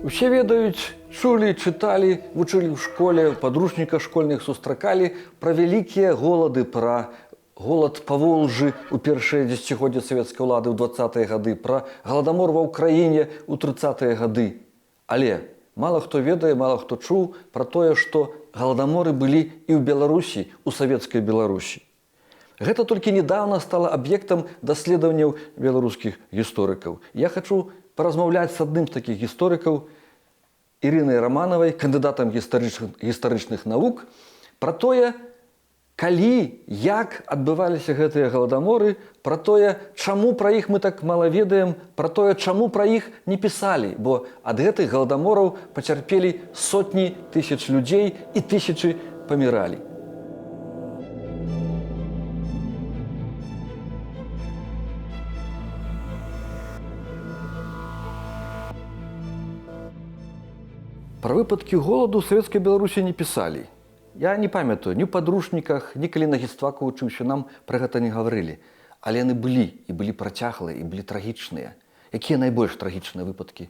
Усе ведаюць, чулі, чыталі, вучылі ў школе, у падручніках школьных сустракалі пра вялікія голады, пра голад па Волжы ў першыя дзесяцігоддзі савецкай улады ў 20-е гады, пра галадамор ва ўкраіне ў 30-е гады. Але мала хто ведае, мала хто чуў пра тое, што галадаморы былі і ў Беларусі, у савецкай Беларусі. Гэта толькі недавно стала аб'ектам даследаванняў беларускіх гісторыкаў. Я хачу паразмаўляць з адным з такіх гісторыкаў, Ірынай Раманавай, кандыдатам гістарычных навук, пра тое, калі, як адбываліся гэтыя галадаморы, пра тое, чаму пра іх мы так мала ведаем, пра тое, чаму пра іх не пісалі, бо ад гэтых галадамораў пацярпелі сотні тысяч людзей і тысячы паміралі. Пра выпадкі голаду ў савецкай Беларусі не пісалі. Я не памятаю, ні ў падручніках, ні калі на гістфаку вучыўся, нам пра гэта не гаварылі. Але яны былі, і былі працяглыя, і былі трагічныя. Якія найбольш трагічныя выпадкі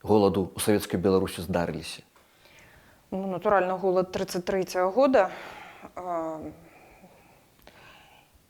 голаду ў савецкай Беларусі здарыліся? Ну, натуральна, голад 33-го года.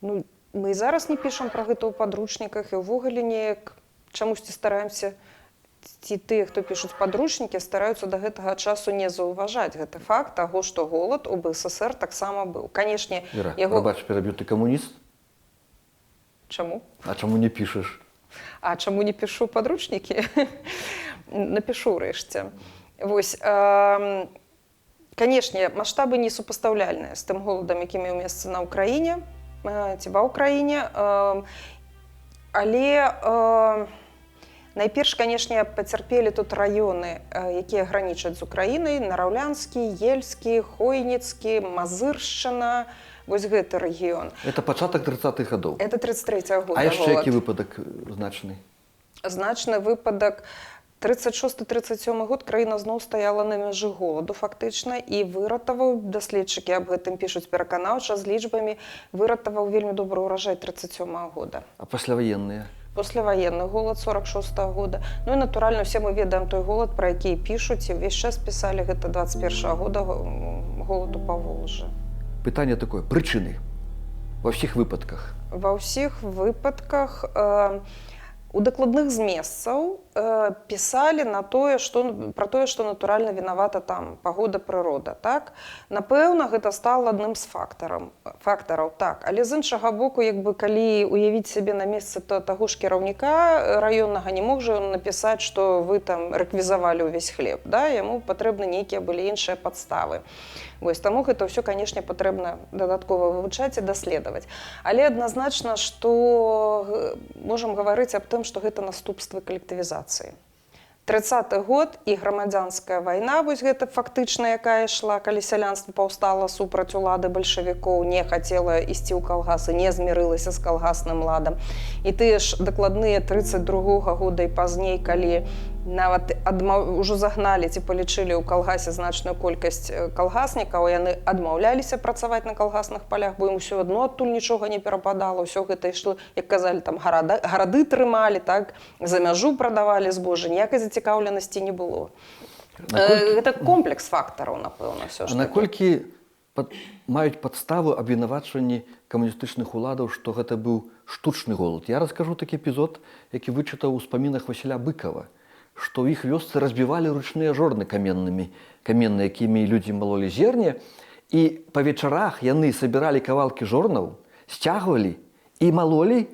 Ну, мы і зараз не пішам пра гэта ў падручніках, і ўвогуле неяк чамусьці стараемся, ці тыя, хто пішуць падручнікі, стараюцца да гэтага часу не заўважаць гэты факт таго, што голад у БССР таксама быў. Канешне, Вера, прабач, пераб'ю, ты камуніст? Чаму? А чаму не пішаш? А чаму не пішу падручнікі? Напішу ўрэшце. Вось, канешне, маштабы не супастаўляльныя з тым голадам, які меў месца на ўкраіне, ці ва ўкраіне, але найперш, канешне, пацярпелі тут раёны, якія гранічаць з Украінай: Нараўлянскі, Ельскі, Хойніцкі, Мазыршчына. Вось гэты рэгіён. Это пачатак 30-х гадоў. Это 33-го года. А яшчэ які выпадак значны? Значны выпадак. 36-37 год краіна зноў стаяла на мяжы голаду, фактычна, і выратаваў, даследчыкі аб гэтым пішуць пераканаўча, з лічбамі, выратаваў вельмі добры ўражай 37-го года. А пасляваенныя? Пасляваенны голад 46-го года. Ну і, натуральна, усе мы ведаем той голад, пра які пішуць, і ўвесь час пісалі гэта 21-го года голаду па Волжы. Пытанне такое, прычыны ва ўсіх выпадках? Ва ўсіх выпадках у дакладных зместцаў пісалі пра тое, што натуральна вінавата там пагода, прырода. Так? Напэўна, гэта стала адным з фактараў. Так. Але з іншага боку, калі уявіць сябе на месцы таго ж кіраўніка раённага, не мог жа ён напісаць, што вы там рэквізавалі ўвесь хлеб. Да? Яму патрэбны нейкія былі іншыя падставы. Вось, таму гэта ўсё, канешне, патрэбна дадаткова вывучаць і даследаваць. Але адназначна, што можам гаварыць аб тым, што гэта наступствы калектывізацыі. 30-й год і грамадзянская вайна, вось гэта фактычна, якая ішла, калі сялянства паўстала супраць улады бальшавікоў, не хацела ісці ў калгасы, не змірылася з калгасным ладам. І тыя ж дакладныя 32-го года і пазней, калі нават ужо загналі ці палічылі ў калгасе значную колькасць калгаснікаў, яны адмаўляліся працаваць на калгасных палях, бо ім усё адно адтуль нічога не перападала, ўсё гэта ішло, як казалі, там гарады трымалі, так, за мяжу прадавалі збожжа, ніякай зацікаўленасці не было. Гэта комплекс фактараў, напэўна, ўсё ж такі. А наколькі маюць падставу абвінавачванні камуністычных уладаў, што гэта быў штучны голад? Я раскажу такі эпізод, які вычытаў у ўспамінах Васіля Быкава, што ў іх вёсцы разбівалі ручныя жорны каменныя, якімі людзі малолі зерне, і па вечарах яны сабіралі кавалкі жорнаў, сцягвалі і малолі,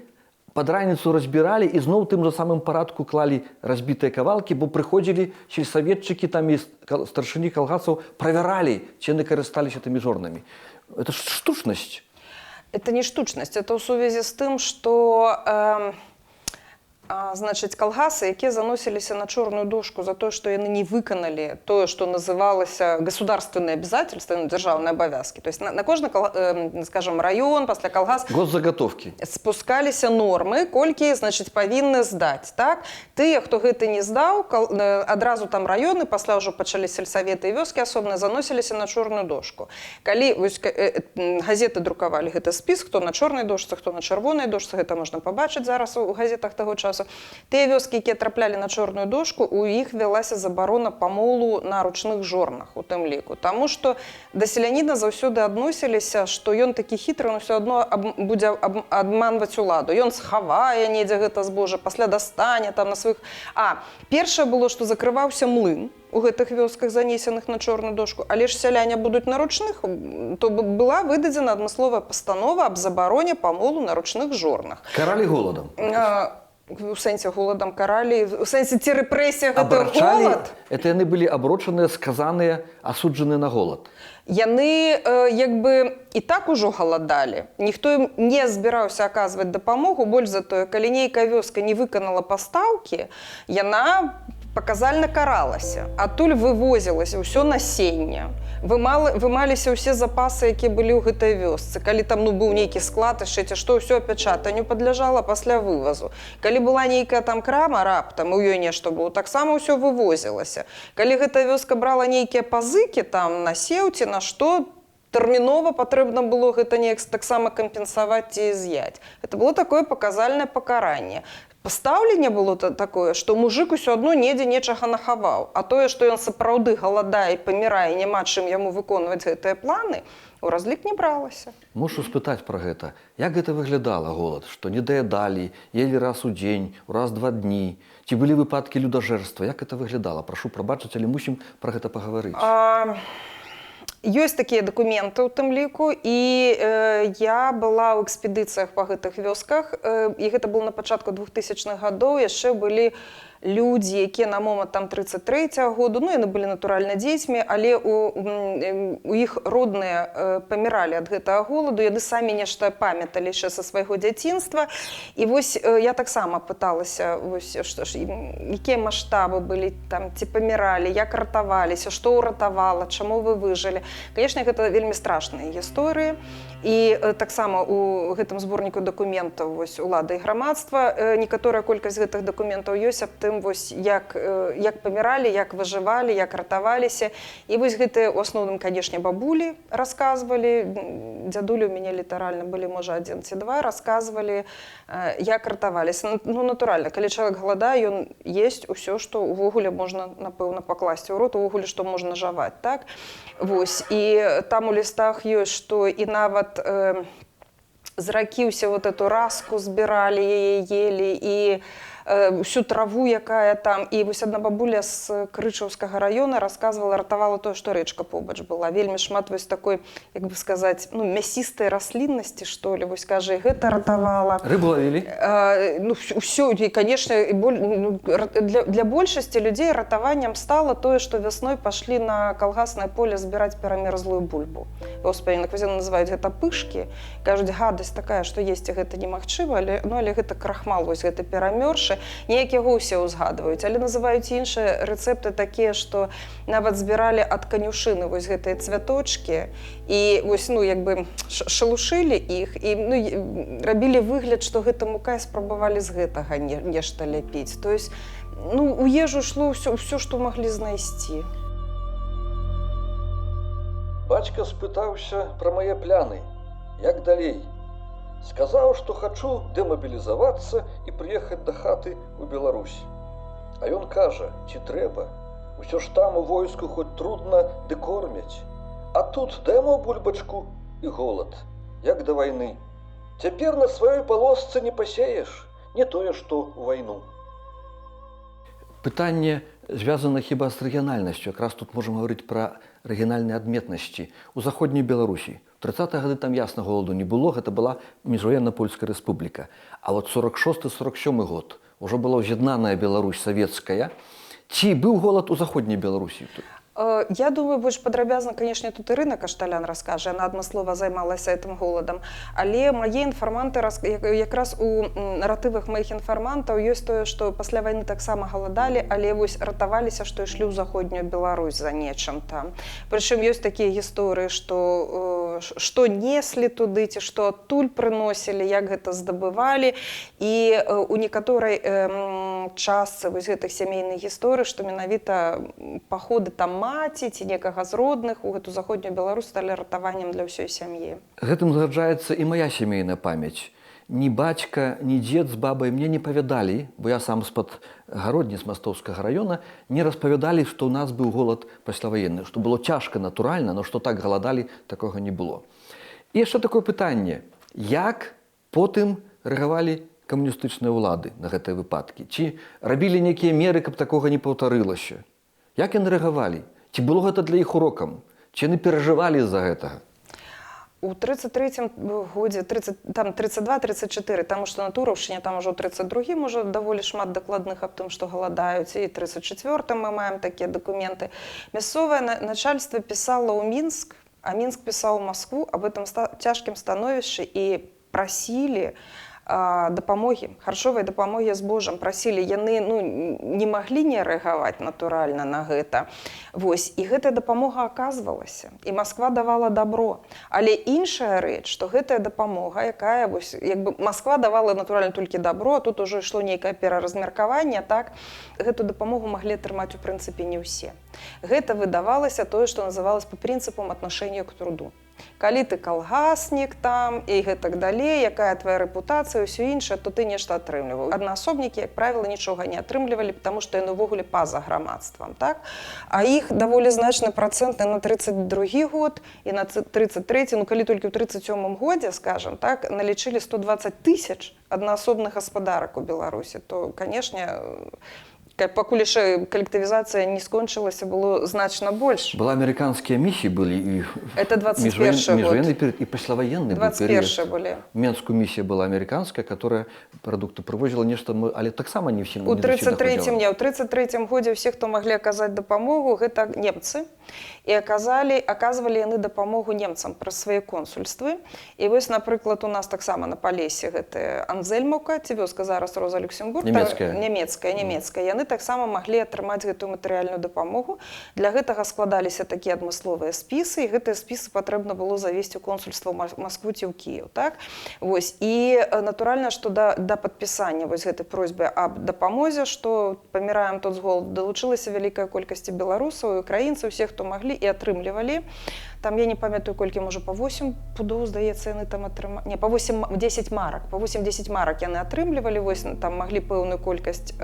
пад раніцу разбіралі і зноў тым жа самым парадку клалі разбітыя кавалкі, бо прыходзілі сельсаветчыкі там і старшыні калгасаў, правяралі, ці яны карысталіся тымі жорнамі. Это ж штучнасць. Это не штучнасць, это ў сувязі з тым, што значыць, калгасы, якія заносіліся на чорную дошку за тое, што яны не выканалі тое, што называлася государственные обязательства, дзяржаўныя абавязкі. То есть на кожны, скажем, раён, пасля калгас госзагатовкі спускаліся нормы, колькі, значыць, павінны здаць. Так? Тыя, хто гэта не здаў, адразу там раёны, пасля ўжо пачалі сельсаветы і вёскі асобна, заносіліся на чорную дошку. Калі газеты друкавалі гэты спіс, хто на чорнай дошцы, хто на чырвонай дошцы, гэта можна пабачыць зараз у газетах таго часу, Беларусаў. Тыя вёскі, якія траплялі на чорную дошку, у іх вялася забарона памолу на ручных жорнах у тым ліку. Таму што да селяніна заўсёды адносіліся, што ён такі хітры, но ўсё адно будзе абманваць уладу. Ён схавае недзе гэта збожжа, пасля дастане там на сваіх... Першае было, што закрываўся млын у гэтых вёсках, занесеных на чорную дошку, але ж сяляне будуць на ручных, то была выдадзена адмысловая пастанова аб забароне памолу на ручных жорнах. Каралі голадам? У сэнсе голадам каралі, у сэнсе ці рэпрэсія гэта голад? Это яны былі аброчаныя, сказаныя, асуджаныя на голад. Яны як бы і так ужо галадалі. Ніхто ім не збіраўся аказваць дапамогу, больш за тое, калі нейкая вёска не выканала пастаўкі, яна паказальна каралася. Адтуль вывозілася ўсё насенне, вымаліся ўсе запасы, якія былі ў гэтай вёсцы. Калі там быў нейкі склад, яшчэ ці што, ўсё апячатанню падляжала пасля вывазу. Калі была нейкая там крама раптам, у ёй нешта было, таксама ўсё вывозілася. Калі гэтая вёска брала нейкія пазыкі там на сеў ці на што, тэрмінова патрэбна было гэта неяк таксама кампенсаваць ці з'яць. Гэта было такое паказальнае пакаранне. Пастаўленне было такое, што мужык усё адно недзе нечага нахаваў, а тое, што ён сапраўды галадае, памірае, няма чым яму выконваць гэтыя планы, у разлік не бралася. Мушу спытаць пра гэта. Як гэта выглядала, голад? Што не даядалі, елі раз у дзень, раз-два дні? Ці былі выпадкі людажэрства? Як гэта выглядала? Прашу прабачыць, але мусім пра гэта пагаварыць. Ёсць такія дакументы ў тым ліку, і я была ў экспедыцыях па гэтых вёсках, і гэта было на пачатку 2000-х гадоў, яшчэ былі людзі, якія на момант там 33-го году, яны былі натуральна дзецьмі, але у іх родныя паміралі ад гэтага голаду, яны самі нешта памяталі яшчэ са свайго дзяцінства. І вось я таксама пыталася, якія маштабы былі там, ці паміралі, як ратаваліся, што ўратавала, чаму вы выжылі. Канешне, гэта вельмі страшныя гісторыі. І таксама у гэтым зборніку дакументаў «Улада і грамадства» некаторая колькасць гэтых дакументаў ёсць аб тым, як паміралі, як выжывалі, як ратаваліся. І вось гэтыя, у асноўным, канешне, бабулі расказвалі, дзядулі ў мяне літаральна былі, можа, 1 ці 2, расказвалі, як ратаваліся. Натуральна, калі чалавек галадае, ён есць усё, што ўвогуле можна, напэўна, пакласці ў рот, увогуле, што можна жаваць, так? Вось, і там у лістах ёсць, што і нават з ракі ўсе вот эту раску збіралі, яе елі, і всю траву, якая там. І вось адна бабуля з Крычаўскага раёна расказвала, ратавала тое, што рэчка побач была. Вельмі шмат вось такой, як бы сказаць, мясістай расліннасці, што ли, вось кажа, і гэта ратавала. Рыбу лавілі? Усё, і, канешне, для большасці людзей ратаваннем стала тое, што вясной пашлі на калгаснае поле збіраць перамерзлую бульбу. Воспаленых вось называюць гэта пышкі. Кажуць, гадасць такая, што есці гэта немагчыма, але гэта крахмал, вось гэта перамёрзшы. Неякі яго ўсе ўзгадваюць, але называюць іншыя рэцэпты такія, што нават збіралі ад канюшыны вось гэтыя цвяточкі і вось, як бы шалушылі іх і рабілі выгляд, што гэта мука, і спрабавалі з гэтага нешта ляпіць. То есть, у ежу шло ўсё, што маглі знайсці. Бацька спытаўся пра мае пляны. Як далей? Сказаў, што хачу дэмабілізавацца і прыехаць да хаты ў Беларусь. А ён кажа, ці трэба? Усё ж там у войску хоць трудна, ды кормяць. А тут дэмо бульбачку і голад, як да вайны. Цяпер на сваёй палосцы не пасееш, не тое, што ў вайну. Пытанне звязана хіба з рэгіянальнасцю. Якраз тут можам гаварыць пра рэгіянальныя адметнасці. У заходняй Беларусі у 30-е гады там ясна голаду не было, гэта была міжваенная Польская рэспубліка. А вот 46-47 год ужо была ўз'яднаная Беларусь савецкая. Ці быў голад у заходняй Беларусі? Я думаю, больш падрабязна, канешне, тут Ірына Кашталян раскажа, яна адмыслова займалася гэтым голадам. Але мае інфарманты, якраз у наратывах маіх інфармантаў ёсць тое, што пасля вайны таксама галадалі, але вось ратаваліся, што ішлі ў заходнюю Беларусь за нечым там. Прычым ёсць такія гісторыі, што неслі туды, ці што адтуль прыносілі, як гэта здабывалі. І у некаторай частцы вось гэтых сямейных гісторый, што менавіта паходы там маці ці некага з родных у гэту заходнюю Беларусь сталі ратаваннем для ўсёй сям'і. Гэтым згаджаецца і мая сямейная памяць. ні бацька, ні дзед з бабай мне не павядалі, бо я сам з-пад гародні з Мастоўскага раёна, не распавядалі, што ў нас быў голад пасляваенны, што было цяжка, натуральна, но што так галадалі, такога не было. І яшчэ такое пытанне. Як потым рэагавалі камуністычныя ўлады на гэтыя выпадкі? Ці рабілі нейкія меры, каб такога не паўтарылася? Як яны рэагавалі? Ці было гэта для іх урокам? Ці яны перажывалі з-за гэтага? У 33-м годзе, там 32-34, таму што на Тураўшчыне там ужо ў 32-м ужо даволі шмат дакладных аб тым, што галадаюць, і 34-м мы маем такія дакументы. Мясцовае начальства пісала ў Мінск, а Мінск пісаў у Маскву аб гэтым цяжкім становішчы і прасілі дапамогі, харчовай дапамогі збожжам, прасілі, яны не маглі не рэагаваць натуральна на гэта. Вось, і гэтая дапамога аказвалася, і Масква давала дабро. Але іншая рэч, што гэтая дапамога, якая, вось, як бы Масква давала натуральна толькі дабро, а тут ужо ішло нейкае пераразмеркаванне, так, гэту дапамогу маглі атрымаць у прынцыпе не ўсе. Гэта выдавалася тое, што называлось па прынцыпам адношэння к труду. Калі ты калгаснік там і гэтак далей, якая твая рэпутацыя, ўсё іншае, то ты нешта атрымліваў. Аднаасобнікі, як правіла, нічога не атрымлівалі, таму што яны ўвогуле па-за грамадствам, так? А іх даволі значны працэнт на 32-гі год і на 33-й, калі толькі ў 37-м годзе, скажам, так, налічылі 120 000 аднаасобных гаспадарак у Беларусі, то, канешне, пакуль яшчэ калектывізацыя не скончылася, было значна больш. Была амерыканскія місіі былі, і это 21-й год. І пасляваенны 21-й былі. Менскую місія была амерыканская, которая прадукты прывозіла нешта, але таксама не ўсім. У 33-м годзе ўсе, хто маглі аказаць дапамогу, гэта немцы. І аказвалі яны дапамогу немцам праз свае консульствы. І вось, напрыклад, у нас таксама на Палесе гэта Анзельмаўка, ці вёска зараз Роза Люксембург. Нямецкая. Яны таксама маглі атрымаць гэтую матэрыяльную дапамогу. Для гэтага складаліся такія адмысловыя спісы, і гэтыя спісы патрэбна было завесці ў консульства Маскву ці ў Кіеў, так? Вось. І натуральна, што да падпісання вось гэтай просьбы аб дапамозе, што паміраем тут з голаду, далучылася вялікая колькасць беларусаў і украінцаў, усіх, хто маглі, і атрымлівалі. Там, я не памятаю, колькі, можа, па 8 пудоў, здаецца, яны там атрымалі. Не, па 8-10 марак. Па 8-10 марак яны атрымлівалі, вось, там маглі пэўную колькасць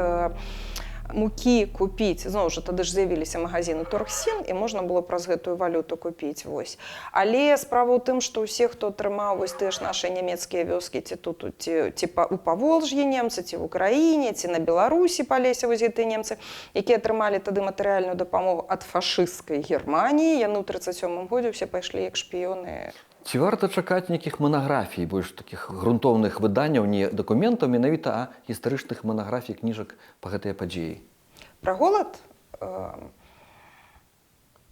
мукі купіць. Зноў жа, тады ж з'явіліся магазіны Торгсін, і можна было праз гэтую валюту купіць. Вось. Але справа ў тым, што ўсе, хто атрымаў вось тыя ж нашы нямецкія вёскі, ці тут, ці у Паволж'і немцы, ці в Украіне, ці на Беларусі па лесе вось гэтыя немцы, якія атрымалі тады матэрыяльную дапамогу ад фашысцкай Германіі, яны ў 37-м годзе ўсе пайшлі як шпіёны. Ці варта чакаць нейкіх манаграфій, больш такіх грунтоўных выданняў, не дакументаў, менавіта, а гістарычных манаграфій, кніжак па гэтыя падзеі? Пра голад?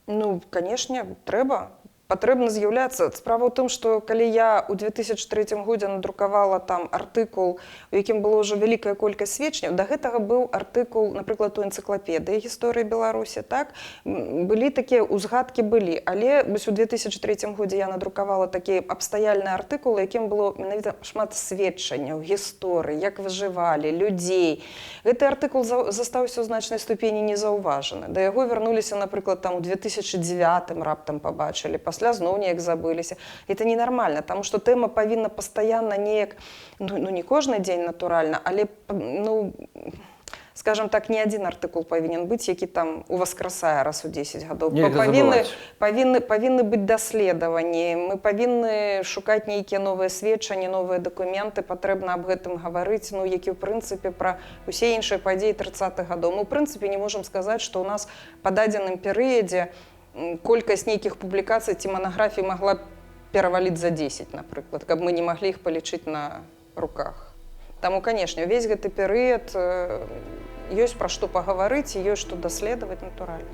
Ну, канешне, трэба. Патрэбна з'яўляцца. Справа ў тым, што калі я ў 2003 годзе надрукавала там артыкул, у якім было ўжо вялікая колькасць сведчанняў, да гэтага быў артыкул, напрыклад, у энцыклапедыі гісторыі Беларусі, так? Былі такія узгадкі былі, але вось у 2003 годзе я надрукавала такі абстаяльны артыкул, у якім было менавіта шмат сведчанняў, гісторый, як выжывалі, людзей. Гэты артыкул застаўся ў значнай ступені незаўважаны. Да яго вярнуліся, напрыклад, там у 2009 раптам пабачылі, пасля зноў неяк забыліся. Это ненармальна, таму што тэма павінна пастаянна неяк, ну не кожны дзень натуральна, але, ну, скажем так, не адзін артыкул павінен быць, які там уваскрасае раз у 10 гадоў. Павінны быць даследаванні, мы павінны шукаць нейкія новыя сведчанні, новыя дакументы, патрэбна аб гэтым гаварыць, ну, які, ў прынцыпе, пра усе іншыя падзеі 30-х гадоў. Мы, ў прынцыпе, не можам сказаць, што ў нас па дадзеным перыядзе колькасць нейкіх публікацый ці манаграфій магла пераваліць за 10, напрыклад, каб мы не маглі іх палічыць на руках. Таму, канешне, увесь гэты перыяд ёсць пра што пагаварыць і ёсць што даследаваць натуральна.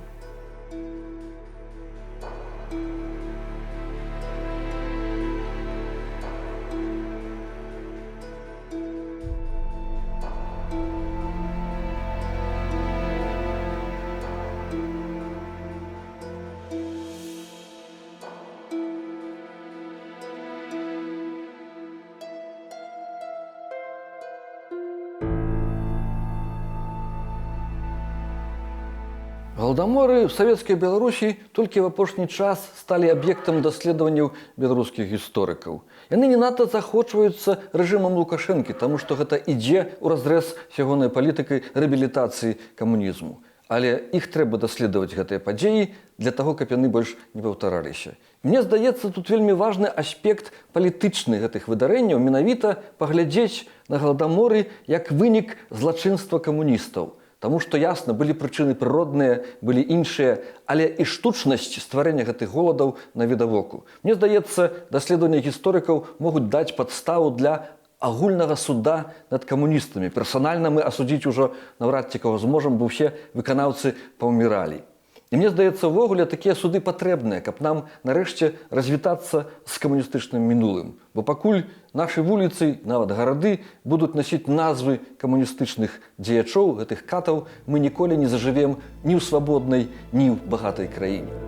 Галадаморы в савецкай Беларусі толькі в апошні час сталі аб'ектам даследаванняў беларускіх гісторыкаў. Яны не надта захочваюцца рэжымам Лукашэнкі, таму што гэта ідзе ў разрэз з ягонай палітыкай рэабілітацыі камунізму. Але іх трэба даследаваць гэтыя падзеі для таго, каб яны больш не паўтараліся. Мне здаецца, тут вельмі важны аспект палітычны гэтых выдарэнняў, менавіта паглядзець на галадаморы як вынік злачынства камуністаў. Таму што ясна, былі прычыны прыродныя, былі іншыя, але і штучнасць стварэння гэтых голадаў навідавоку. Мне здаецца, даследаванні гісторыкаў могуць даць падставу для агульнага суда над камуністамі. Персанальна мы асудзіць ужо наўрад ці каго зможам, бо ўсе выканаўцы паўміралі. І мне здаецца, увогуле такія суды патрэбныя, каб нам нарэшце развітацца з камуністычным мінулым. Бо пакуль нашы вуліцы, нават гарады, будуць насіць назвы камуністычных дзеячоў, гэтых катаў, мы ніколі не зажывем ні ў свабоднай, ні ў багатай краіне.